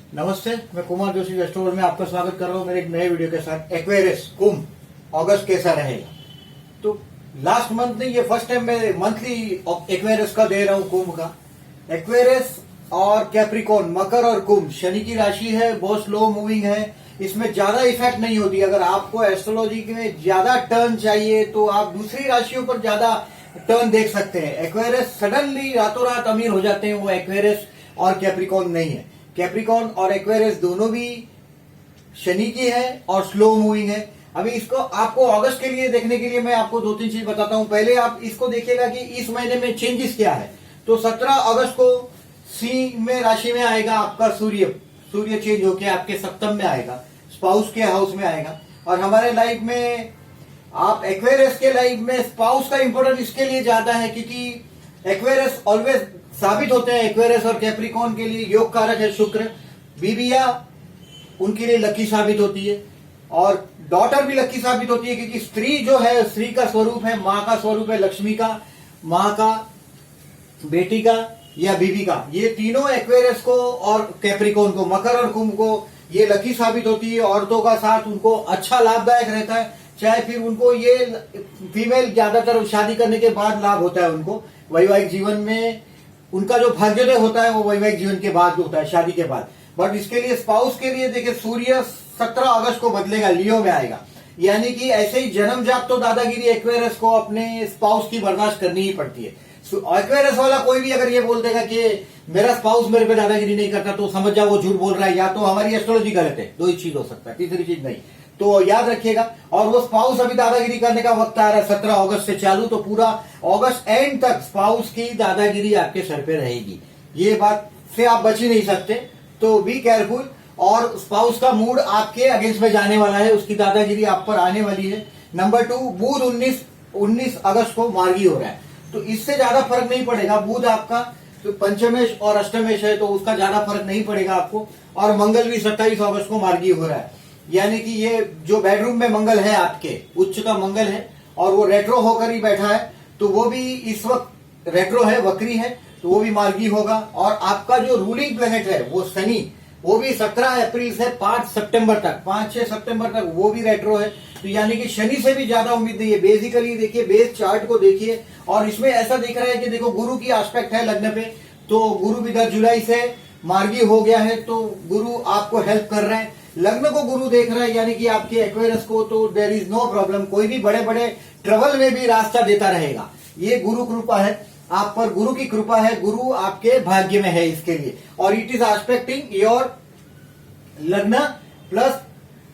नमस्ते, मैं कुमार जोशी रेस्टोरेंट में आपका स्वागत कर रहा हूँ मेरे एक नए वीडियो के साथ। एक्वेरियस कुंभ अगस्त कैसा रहेगा। तो लास्ट मंथ नहीं, ये फर्स्ट टाइम मैं मंथली एक्वेरियस का दे रहा हूँ, कुंभ का। एक्वेरियस और कैप्रिकॉर्न, मकर और कुंभ शनि की राशि है, बहुत स्लो मूविंग है, इसमें ज्यादा इफेक्ट नहीं होती। अगर आपको एस्ट्रोलॉजी में ज्यादा टर्न चाहिए तो आप दूसरी राशियों पर ज्यादा टर्न देख सकते हैं। एक्वेरियस सडनली रातों रात अमीर हो जाते हैं, वो एक्वेरियस और कैप्रिकॉर्न नहीं है। कैप्रिकॉर्न और एक्वेरियस दोनों भी शनि की है और स्लो मूविंग है। अभी इसको आपको अगस्त के लिए देखने के लिए मैं आपको दो तीन चीज बताता हूं। पहले आप इसको देखिएगा कि इस महीने में चेंजेस क्या है। तो 17 अगस्त को सिंह में राशि में आएगा आपका सूर्य चेंज होके आपके सप्तम में आएगा, स्पाउस के हाउस में आएगा। और हमारे लाइफ में आप एक्वेरियस के लाइफ में स्पाउस का इंपॉर्टेंस इसके लिए ज्यादा है क्योंकि एक्वेरियस ऑलवेज साबित होते हैं। एक्वेरियस और कैप्रिकॉर्न के लिए योग कारक है शुक्र। बीबिया उनके लिए लकी साबित होती है और डॉटर भी लकी साबित होती है क्योंकि स्त्री जो है, स्त्री का स्वरूप है, माँ का स्वरूप है, लक्ष्मी का, माँ का, बेटी का या बीबी का। ये तीनों एक्वेरियस को और कैप्रिकॉर्न को, मकर और कुंभ को ये लकी साबित होती है। औरतों का साथ उनको अच्छा लाभदायक रहता है, चाहे फिर उनको ये फीमेल ज्यादातर शादी करने के बाद लाभ होता है उनको वैवाहिक जीवन में। उनका जो भाग्योदय होता है वो वैवाहिक जीवन के बाद होता है, शादी के बाद। बट इसके लिए स्पाउस के लिए देखिए, सूर्य 17 अगस्त को बदलेगा, लियो में आएगा। यानी कि ऐसे ही जन्मजात तो दादागिरी एक्वेरियस को अपने स्पाउस की बर्दाश्त करनी ही पड़ती है। एक्वेरियस वाला कोई भी अगर ये बोल देगा कि मेरा स्पाउस मेरे पे दादागिरी नहीं करता तो समझ जाओ वो झूठ बोल रहा है, या तो हमारी एस्ट्रोलॉजी गलत है। दो ही चीज हो सकता है, तीसरी चीज नहीं। तो याद रखिएगा। और वो स्पाउस अभी दादागिरी करने का वक्त आ रहा है 17 अगस्त से चालू, तो पूरा अगस्त एंड तक स्पाउस की दादागिरी आपके सर पे रहेगी। ये बात से आप बच ही नहीं सकते, तो बी केयरफुल। और स्पाउस का मूड आपके अगेंस्ट में जाने वाला है, उसकी दादागिरी आप पर आने वाली है। नंबर 2, बुध 19 अगस्त को मार्गी हो रहा है, तो इससे ज्यादा फर्क नहीं पड़ेगा। बुध आपका तो पंचमेश और अष्टमेश है, तो उसका ज्यादा फर्क नहीं पड़ेगा आपको। और मंगल भी 27 अगस्त को मार्गी हो रहा है, यानी कि ये जो बेडरूम में मंगल है आपके, उच्च का मंगल है और वो रेट्रो होकर ही बैठा है, तो वो भी इस वक्त रेट्रो है, वक्री है, तो वो भी मार्गी होगा। और आपका जो रूलिंग प्लेनेट है वो शनि, वो भी 17 अप्रैल से 5 सितंबर तक, 5-6 सितंबर तक वो भी रेट्रो है। तो यानी कि शनि से भी ज्यादा उम्मीद नहीं है। बेसिकली देखिए, बेस चार्ट को देखिए और इसमें ऐसा दिख रहा है कि देखो गुरु की एस्पेक्ट है लग्न पे, तो गुरु भी 10 जुलाई से मार्गी हो गया है, तो गुरु आपको हेल्प कर रहे हैं। लग्न को गुरु देख रहा है, यानी कि आपके एक्वेरियस को, तो देयर इज नो प्रॉब्लम। कोई भी बड़े बड़े ट्रबल में भी रास्ता देता रहेगा। ये गुरु कृपा है आप पर, गुरु की कृपा है, गुरु आपके भाग्य में है इसके लिए। और इट इज एस्पेक्टिंग योर लग्न प्लस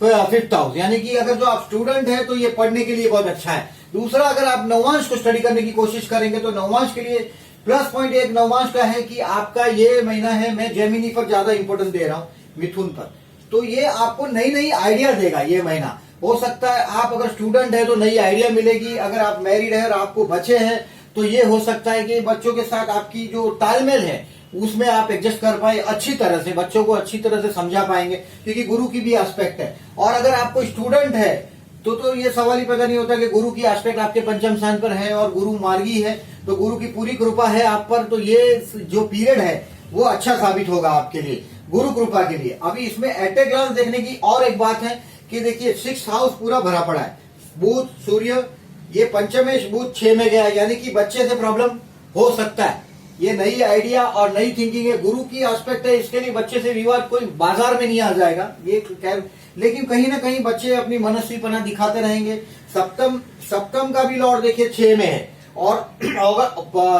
5th हाउस, यानी कि अगर जो आप स्टूडेंट है तो ये पढ़ने के लिए बहुत अच्छा है। दूसरा, अगर आप नवांश को स्टडी करने की कोशिश करेंगे तो नवांश के लिए प्लस पॉइंट एक नवांश का है कि आपका ये महीना है, मैं जेमिनी पर ज्यादा इंपोर्टेंस दे रहा हूं, मिथुन पर, तो ये आपको नई नई आइडिया देगा। ये महीना हो सकता है आप अगर स्टूडेंट है तो नई आइडिया मिलेगी, अगर आप मैरिड है और आपको बच्चे हैं तो ये हो सकता है कि बच्चों के साथ आपकी जो तालमेल है उसमें आप एडजस्ट कर पाए अच्छी तरह से, बच्चों को अच्छी तरह से समझा पाएंगे, क्योंकि गुरु की भी एस्पेक्ट है। और अगर आपको स्टूडेंट है तो ये सवाल ही पैदा नहीं होता कि गुरु की एस्पेक्ट आपके पंचम स्थान पर है और गुरु मार्गी है, तो गुरु की पूरी कृपा है आप पर, तो ये जो पीरियड है वो अच्छा साबित होगा आपके लिए, गुरु कृपा के लिए। अभी इसमें एट ए ग्लांस देखने की और एक बात है कि देखिए 6th हाउस पूरा भरा पड़ा है। बुध, सूर्य, ये पंचमेश बुध 6 में गया, यानी कि बच्चे से प्रॉब्लम हो सकता है। ये नई आइडिया और नई थिंकिंग है, गुरु की एस्पेक्ट है, इसके लिए बच्चे से विवाद कोई बाजार में नहीं आ जाएगा ये, लेकिन कहीं ना कहीं बच्चे अपनी मनस्वीपना दिखाते रहेंगे। सप्तम का भी लॉर्ड देखिए 6 में है और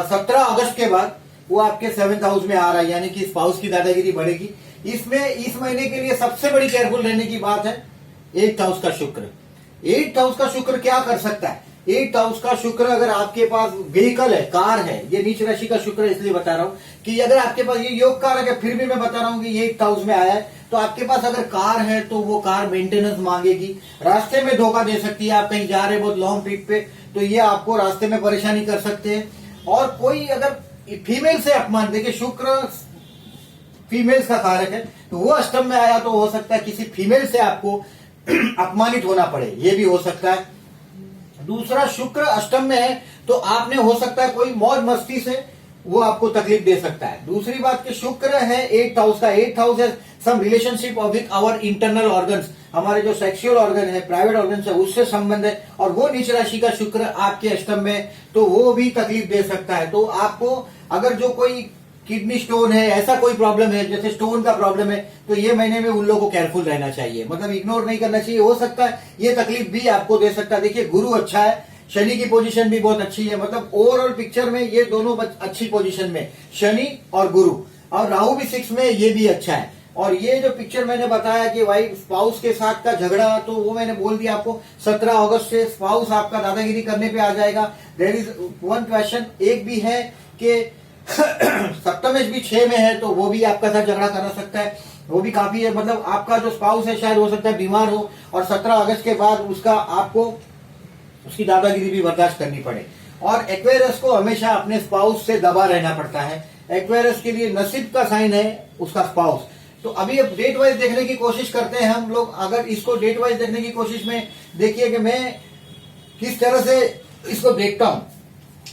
17 अगस्त के बाद वो आपके 7th हाउस में आ रहा है, यानी कि स्पाउस की दादागिरी बढ़ेगी। इसमें इस महीने के लिए सबसे बड़ी केयरफुल रहने की बात है 8th हाउस का शुक्र। 8th हाउस का शुक्र क्या कर सकता है? 8th हाउस का शुक्र, अगर आपके पास व्हीकल है, कार है, ये नीच राशि का शुक्र है इसलिए बता रहा हूं कि अगर आपके पास ये योग कारक है, फिर भी मैं बता रहा हूं कि ये 8th हाउस में आया है, तो आपके पास अगर कार है तो वो कार मेंटेनेंस मांगेगी, रास्ते में धोखा दे सकती है। आप कहीं जा रहे हैं बहुत लॉन्ग ट्रिप पे, तो ये आपको रास्ते में परेशानी कर सकते हैं। और कोई अगर फीमेल से अपमान, देखिए शुक्र फीमेल्स का कारक है, तो वो अष्टम में आया तो हो सकता है किसी फीमेल से आपको अपमानित होना पड़े, ये भी हो सकता है। दूसरा, शुक्र अष्टम में है तो आपने हो सकता है कोई मौज मस्ती से वो आपको तकलीफ दे सकता है। दूसरी बात कि शुक्र है 8th हाउस का, 8th हाउस है some relationship with our internal organs, हमारे जो सेक्सुअल ऑर्गन है, प्राइवेट ऑर्गन है, उससे संबंध है, और वो नीच राशि का शुक्र आपके अष्टम में, तो वो भी तकलीफ दे सकता है। तो आपको अगर जो कोई किडनी स्टोन है, ऐसा कोई प्रॉब्लम है, जैसे स्टोन का प्रॉब्लम है, तो ये महीने में उन लोगों को केयरफुल रहना चाहिए, मतलब इग्नोर नहीं करना चाहिए। हो सकता है ये तकलीफ भी आपको दे सकता है। देखिए गुरु अच्छा है, शनि की पोजीशन भी बहुत अच्छी है, मतलब ओवरऑल पिक्चर में ये दोनों अच्छी पोजीशन में, शनि और गुरु, और राहु भी 6 में, ये भी अच्छा है। और ये जो पिक्चर मैंने बताया कि वाइफ स्पाउस के साथ का झगड़ा, तो वो मैंने बोल दिया आपको 17 अगस्त से स्पाउस आपका दादागिरी करने पे आ जाएगा। देयर इज वन क्वेश्चन एक भी है कि सप्तमेश भी 6 में है, तो वो भी आपका साथ झगड़ा कर सकता है, वो भी काफी है। मतलब आपका जो स्पाउस है शायद हो सकता है बीमार हो, और 17 अगस्त के बाद उसका आपको उसकी दादागिरी भी बर्दाश्त करनी पड़े। और एक्वेरियस को हमेशा अपने स्पाउस से दबा रहना पड़ता है। एक्वेरियस के लिए नसीब का साइन है उसका स्पाउस। तो अभी अब डेट वाइज देखने की कोशिश करते हैं हम लोग। अगर इसको डेट वाइज देखने की कोशिश में देखिए कि मैं किस तरह से इसको देखता हूं।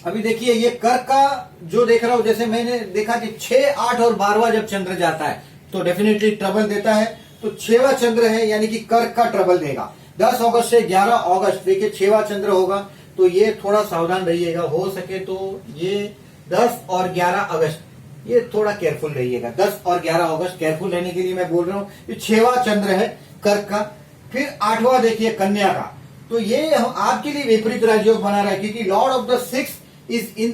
अभी देखिए ये कर्क का जो देख रहा हूं, जैसे मैंने देखा कि 6, 8 और 12वां जब चंद्र जाता है तो डेफिनेटली ट्रबल देता है। तो 6वां चंद्र है यानी कि कर्क का ट्रबल देगा। 10 अगस्त से 11 अगस्त देखिए 6वां चंद्र होगा, तो ये थोड़ा सावधान रहिएगा। हो सके तो ये 10 और 11 अगस्त ये थोड़ा केयरफुल रहिएगा। 10 और 11 अगस्त केयरफुल रहने के लिए मैं बोल रहा हूं। ये 6वां चंद्र है कर्क का। फिर 8वां देखिए कन्या का, तो ये आपके लिए विपरीत राजयोग बना रहा है, क्योंकि Lord of the 6 is in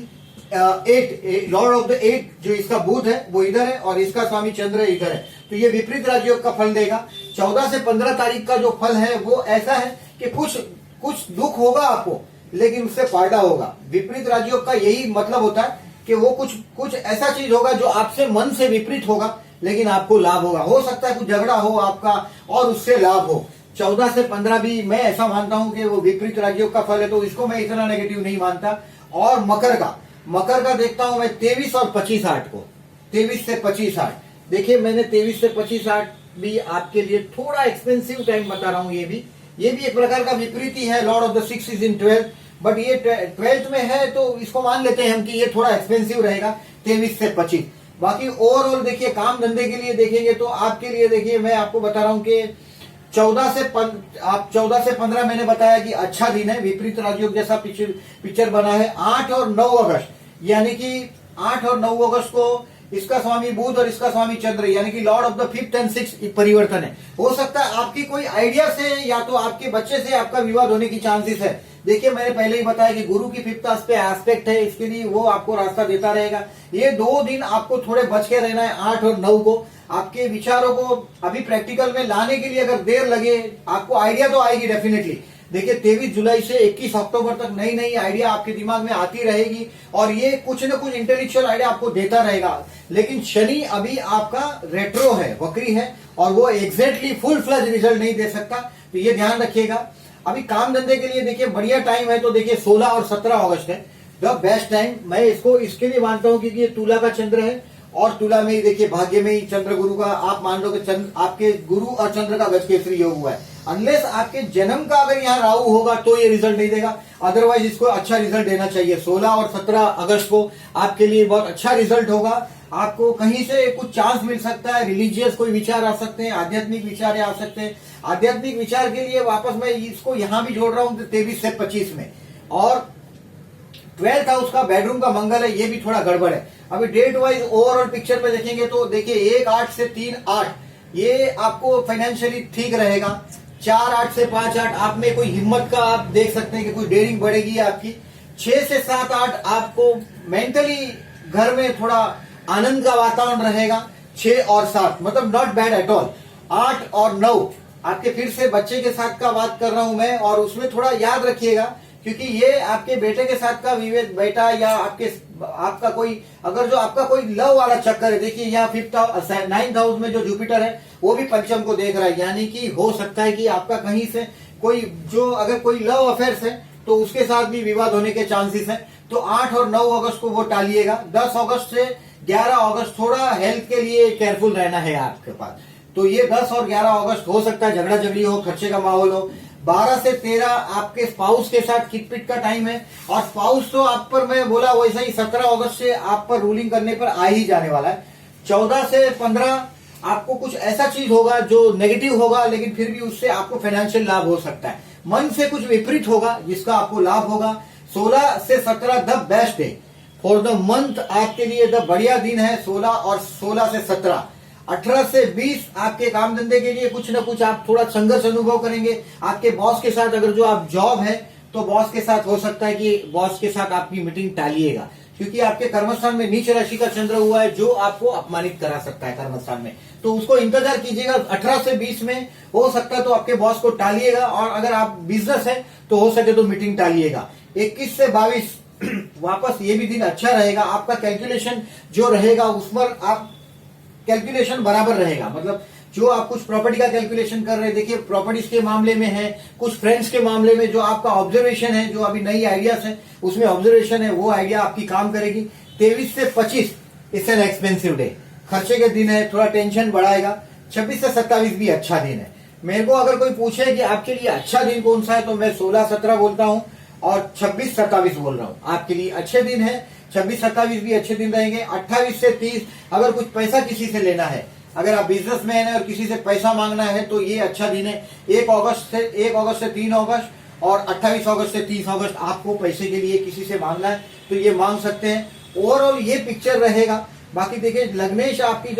8, Lord of the 8 जो इसका बुध है वो इधर है, और इसका स्वामी चंद्र इधर है, तो ये विपरीत राजयोग का फल देगा। 14 से 15 तारीख का जो फल है वो ऐसा है कि कुछ दुख होगा आपको, लेकिन उससे फायदा होगा। विपरीत राजयोग का यही मतलब होता है कि वो कुछ ऐसा चीज होगा जो आपसे मन से विपरीत होगा, लेकिन आपको लाभ होगा। हो सकता है कुछ झगड़ा हो आपका और उससे लाभ हो। 14 से 15 भी मैं ऐसा मानता हूं कि वो विपरीत राजयोग का फल है, तो इसको मैं इतना नेगेटिव नहीं मानता। और मकर का देखता हूं मैं 23 और 25/8 को। 23 से 25/8 देखिए, मैंने 23 से 25/8 भी आपके लिए थोड़ा एक्सपेंसिव टाइम बता रहा हूं। ये भी एक प्रकार का विपरीत ही है। Lord of the 6 is in 12, but ये 12th में है, तो इसको मान लेते हैं हम कि ये थोड़ा एक्सपेंसिव रहेगा 23 से 25। बाकी ओवरऑल देखिए काम धंधे के लिए देखेंगे तो आपके लिए देखिए मैं आपको बता रहा हूं कि 14 से 15 मैंने बताया कि अच्छा दिन है, विपरीत राजयोग जैसा पिक्चर बना है। 8 और 9 अगस्त यानी कि 8 और 9 अगस्त को इसका स्वामी बुध और इसका स्वामी चंद्र यानी कि Lord of the 5th and 6th परिवर्तन है। हो सकता है आपकी कोई आइडिया से या तो आपके बच्चे से आपका विवाद होने की चांसेस है। देखिए मैंने पहले ही बताया कि गुरु की 5th एस्पेक्ट है, इसके लिए वो आपको रास्ता देता रहेगा। ये 2 दिन आपको थोड़े बच के रहना है। 8 और 9 को आपके विचारों को अभी प्रैक्टिकल में लाने के लिए अगर देर लगे, आपको आइडिया तो आएगी डेफिनेटली। देखिए 23 जुलाई से 21 अक्टूबर तक नई नई आइडिया आपके दिमाग में आती रहेगी, और ये कुछ न कुछ इंटेलेक्चुअल आइडिया आपको देता रहेगा। लेकिन शनि अभी आपका रेट्रो है, वक्री है, और वो एग्जैक्टली फुल फ्लज रिजल्ट नहीं दे सकता, तो ये ध्यान रखिएगा। अभी काम धंधे के लिए देखिए बढ़िया टाइम है, तो देखिए 16 और 17 अगस्त है द बेस्ट टाइम। मैं इसको इसके लिए मानता हूं क्योंकि ये तुला का चंद्र है, और तुला में ही देखिए भाग्य में ही चंद्र गुरु का, आप मान लो कि आपके गुरु और चंद्र का गज केसरी योग हुआ है। अनलेस आपके जन्म का अगर यहाँ राहु होगा तो ये रिजल्ट नहीं देगा, अदरवाइज इसको अच्छा रिजल्ट देना चाहिए। 16 और 17 अगस्त को आपके लिए बहुत अच्छा रिजल्ट होगा। आपको कहीं से कुछ चांस मिल सकता है, रिलीजियस कोई विचार आ सकते हैं, आध्यात्मिक विचार आ सकते हैं। आध्यात्मिक विचार के लिए वापस मैं इसको यहां भी जोड़ रहा हूं 23 से 25 में। और 12th हाउस का बेडरूम का मंगल है, ये भी थोड़ा गड़बड़ है। अभी डेट वाइज ओवरऑल पिक्चर पे देखेंगे तो देखिए 1/8 से 3/8 ये आपको फाइनेंशियली ठीक रहेगा। 4/8 से 5/8 आप में कोई हिम्मत का आप देख सकते हैं कि कोई डेयरिंग बढ़ेगी आपकी। 6 से 7/8 आपको मेंटली घर में थोड़ा आनंद का वातावरण रहेगा। 6 और 7 मतलब नॉट बैड एट ऑल। 8 और 9 आपके फिर से बच्चे के साथ का बात कर रहा हूं मैं, और उसमें थोड़ा याद रखिएगा क्योंकि ये आपके बेटे के साथ का विवेक बेटा या आपका कोई अगर जो आपका कोई लव वाला चक्कर है। देखिए यहाँ 9th हाउस में जो जुपिटर है वो भी पंचम को देख रहा है, यानी कि हो सकता है कि आपका कहीं से कोई जो अगर कोई लव अफेयर्स है तो उसके साथ भी विवाद होने के चांसेस है। तो 8 और 9 अगस्त को वो टालिएगा। 10 अगस्त से 11 अगस्त थोड़ा हेल्थ के लिए केयरफुल रहना है आपके पास। तो ये 10 और 11 अगस्त हो सकता है झगड़ा झगड़ी हो, खर्चे का माहौल हो। 12 से 13 आपके स्पाउस के साथ किटपिट का टाइम है, और स्पाउस तो आप पर मैं बोला वैसा ही 17 अगस्त से आप पर रूलिंग करने पर आ ही जाने वाला है। 14 से 15 आपको कुछ ऐसा चीज होगा जो नेगेटिव होगा, लेकिन फिर भी उससे आपको फाइनेंशियल लाभ हो सकता है। मन से कुछ विपरीत होगा जिसका आपको लाभ होगा। 16 से 17 the best day for the month, आपके लिए द बढ़िया दिन है 16 और 16 से 17। 18 से 20 आपके काम धंधे के लिए कुछ ना कुछ आप थोड़ा संघर्ष अनुभव करेंगे। आपके बॉस के साथ, अगर जो आप जॉब है तो बॉस के साथ हो सकता है कि बॉस के साथ आपकी मीटिंग टालिएगा, क्योंकि आपके कर्मस्थान में नीच राशि का चंद्र हुआ है जो आपको अपमानित करा सकता है कर्मस्थान में। तो उसको इंतजार कीजिएगा। 18 से 20 में हो सकता है तो आपके बॉस को टालिएगा, और अगर आप बिजनेस है तो हो सके तो मीटिंग टालिएगा। 21 से 22 वापस ये भी दिन अच्छा रहेगा। आपका कैलकुलेशन जो रहेगा उस पर आप कैलकुलेशन बराबर रहेगा। मतलब जो आप कुछ प्रॉपर्टी का कैलकुलेशन कर रहे हैं, देखिए प्रॉपर्टीज के मामले में है, कुछ फ्रेंड्स के मामले में जो आपका ऑब्जर्वेशन है, जो अभी नई आइडियाज है उसमें ऑब्जर्वेशन है, वो आइडिया आपकी काम करेगी। 23 से 25 इट्स एन एक्सपेंसिव डे, खर्चे के दिन है, थोड़ा टेंशन बढ़ाएगा। 26 से 27 भी अच्छा दिन है। मेरे को अगर कोई पूछे कि आपके लिए अच्छा दिन कौन सा है तो मैं 16-17 बोलता हूँ और 26-27 बोल रहा हूँ। आपके लिए अच्छे दिन है, 26-27 भी अच्छे दिन रहेंगे। 28 से 30 अगर कुछ पैसा किसी से लेना है, अगर आप बिजनेसमैन है और किसी से पैसा मांगना है तो ये अच्छा दिन है। 1 अगस्त से 3 अगस्त और 28 अगस्त से 30 अगस्त आपको पैसे के लिए किसी से मांगना है तो ये मांग सकते हैं। ओवरऑल ये पिक्चर रहेगा। बाकी देखिए लग्नेश आपकी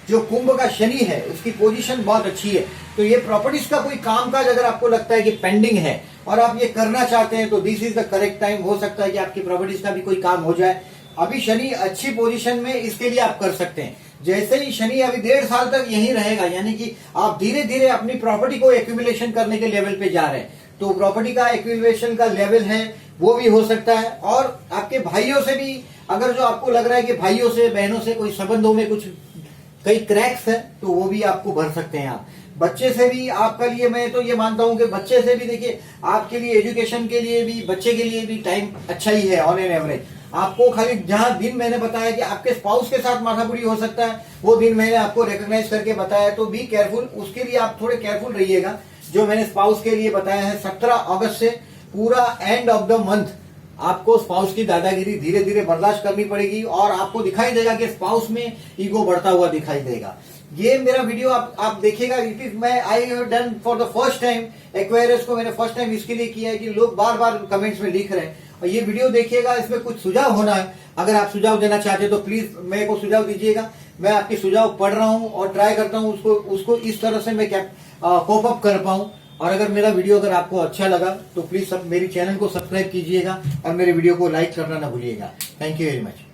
जो कुंभ का शनि है उसकी पोजीशन बहुत अच्छी है, तो ये प्रॉपर्टीज का कोई कामकाज अगर आपको लगता है कि पेंडिंग है और आप ये करना चाहते हैं तो this is the correct time. हो सकता है कि आपकी प्रॉपर्टीज का भी कोई काम हो जाए। अभी शनि अच्छी पोजीशन में, इसके लिए आप कर सकते हैं। जैसे ही शनि अभी 1.5 साल तक यही रहेगा, यानी कि आप धीरे धीरे अपनी प्रॉपर्टी को एक्यूमुलेशन करने के लेवल पे जा रहे हैं, तो प्रॉपर्टी का एक्यूमुलेशन का लेवल है वो भी हो सकता है। और आपके भाइयों से भी, अगर जो आपको लग रहा है कि भाइयों से बहनों से कोई संबंधों में कुछ कई क्रैक्स है तो वो भी आपको भर सकते हैं आप। बच्चे से भी आपका लिए, मैं तो ये मानता हूं कि बच्चे से भी देखिए आपके लिए एजुकेशन के लिए भी, बच्चे के लिए भी टाइम अच्छा ही है ऑन एन एवरेज। आपको खाली जहां दिन मैंने बताया कि आपके स्पाउस के साथ माथापुरी हो सकता है, वो दिन मैंने आपको रिकॉग्नाइज करके बताया, तो बी केयरफुल, उसके लिए आप थोड़े केयरफुल रहिएगा। जो मैंने स्पाउस के लिए बताया है 17 अगस्त से पूरा एंड ऑफ द मंथ आपको स्पाउस की दादागिरी धीरे धीरे बर्दाश्त करनी पड़ेगी और आपको दिखाई देगा कि स्पाउस में ईगो बढ़ता हुआ दिखाई देगा। ये मेरा वीडियो आप देखिएगा। It is I have done for the first time. Aquarius को मैंने फर्स्ट टाइम इसके लिए किया है कि लोग बार बार कमेंट्स में लिख रहे हैं, और ये वीडियो देखिएगा, इसमें कुछ सुझाव होना है। अगर आप सुझाव देना चाहते हैं तो प्लीज मेरे को सुझाव दीजिएगा। मैं आपके सुझाव पढ़ रहा हूं और ट्राई करता हूं उसको इस तरह से मैं कोप अप कर पाऊं। और अगर मेरा वीडियो अगर आपको अच्छा लगा तो प्लीज मेरी चैनल को सब्सक्राइब कीजिएगा और मेरे वीडियो को लाइक करना ना भूलिएगा। Thank you very much.